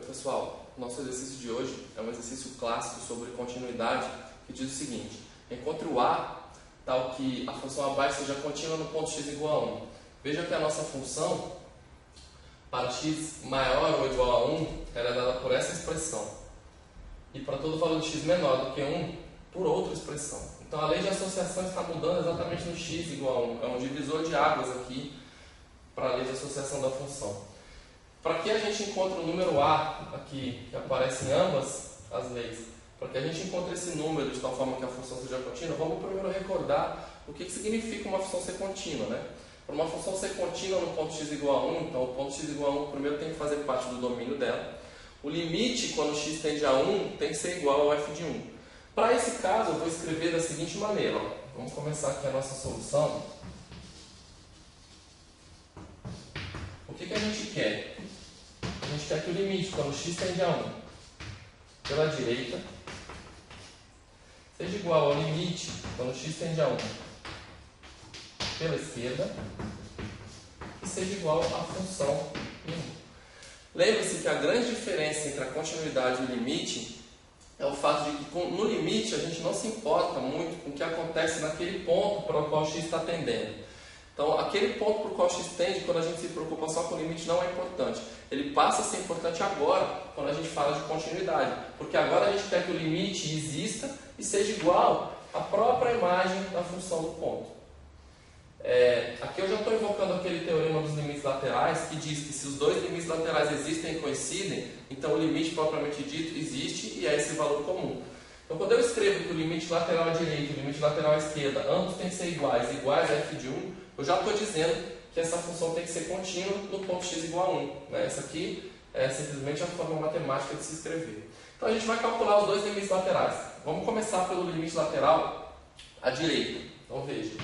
Pessoal, nosso exercício de hoje é um exercício clássico sobre continuidade que diz o seguinte: encontre o A tal que a função abaixo seja contínua no ponto x igual a 1. Veja que a nossa função para x maior ou igual a 1 ela é dada por essa expressão e para todo valor de x menor do que 1 por outra expressão. Então a lei de associação está mudando exatamente no x igual a 1. É um divisor de águas aqui para a lei de associação da função. Para que a gente encontre o número A aqui, que aparece em ambas as leis, para que a gente encontre esse número de tal forma que a função seja contínua, vamos primeiro recordar o que significa uma função ser contínua, né? Para uma função ser contínua no ponto x igual a 1, então o ponto x igual a 1 primeiro tem que fazer parte do domínio dela. O limite, quando x tende a 1, tem que ser igual ao f de 1. Para esse caso, eu vou escrever da seguinte maneira. Ó. Vamos começar aqui a nossa solução. O que a gente quer? A gente quer que o limite, quando x tende a 1 pela direita, seja igual ao limite, quando x tende a 1 pela esquerda, e seja igual à função em 1. Lembre-se que a grande diferença entre a continuidade e o limite é o fato de que no limite a gente não se importa muito com o que acontece naquele ponto para o qual x está tendendo. Então, aquele ponto para o qual x tende, quando a gente se preocupa só com o limite, não é importante. Ele passa a ser importante agora, quando a gente fala de continuidade. Porque agora a gente quer que o limite exista e seja igual à própria imagem da função do ponto. Aqui eu já estou invocando aquele teorema dos limites laterais, que diz que se os dois limites laterais existem e coincidem, então o limite propriamente dito existe e é esse valor comum. Então, quando eu escrevo que o limite lateral à direita e o limite lateral à esquerda, ambos têm que ser iguais a f de 1, eu já estou dizendo que essa função tem que ser contínua no ponto x igual a 1. Né? Essa aqui é simplesmente a forma matemática de se escrever. Então, a gente vai calcular os dois limites laterais. Vamos começar pelo limite lateral à direita. Então, veja.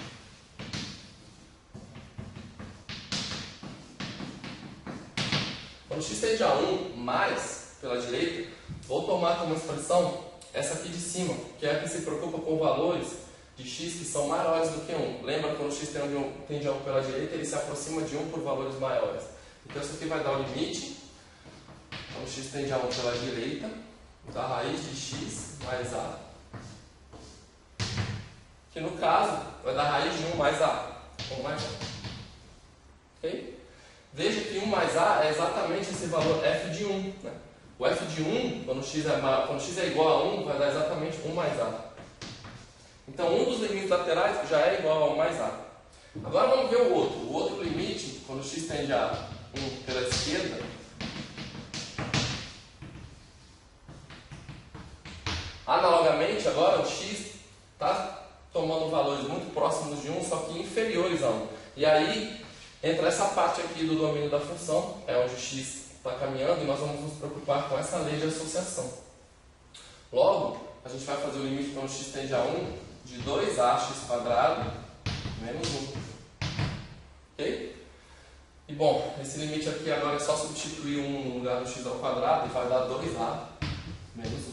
Quando x tende a 1 mais pela direita, vou tomar como expressão essa aqui de cima, que é a que se preocupa com valores de x que são maiores do que 1. Lembra que quando x tende a 1 pela direita, ele se aproxima de 1 por valores maiores. Então isso aqui vai dar o limite, quando x tende a 1 pela direita, da raiz de x mais a, que no caso vai dar raiz de 1 mais a. 1 mais a. Ok? Veja que 1 mais a é exatamente esse valor f de 1. Né? O f de 1, quando x é igual a 1, vai dar exatamente 1 mais a. Então, um dos limites laterais já é igual ao mais a. Agora vamos ver o outro. O outro limite, quando x tende a 1 pela esquerda, analogamente, agora o x está tomando valores muito próximos de 1, só que inferiores a 1. E aí, entra essa parte aqui do domínio da função, é onde o x está caminhando, e nós vamos nos preocupar com essa lei de associação. Logo, a gente vai fazer o limite quando x tende a 1 de 2ax² menos 1. Ok? E bom, esse limite aqui agora é só substituir 1 no lugar do x² e vai dar 2a menos 1.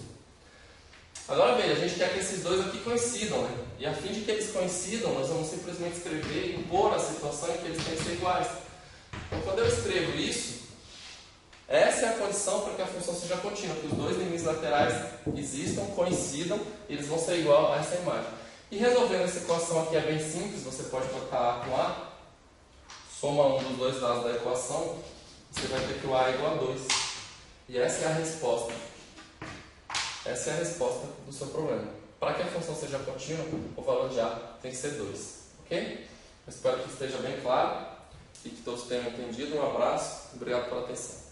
Agora veja, a gente quer que esses dois aqui coincidam, né? E a fim de que eles coincidam, nós vamos simplesmente escrever e impor a situação em que eles têm que ser iguais. Então, quando eu escrevo isso, essa é a condição para que a função seja contínua, que os dois limites laterais existam, coincidam, e eles vão ser igual a essa imagem. E resolvendo essa equação aqui é bem simples, você pode trocar A com A, soma um dos dois lados da equação, você vai ter que o A é igual a 2. E essa é a resposta. Essa é a resposta do seu problema. Para que a função seja contínua, o valor de A tem que ser 2. Ok? Eu espero que esteja bem claro e que todos tenham entendido. Um abraço, obrigado pela atenção.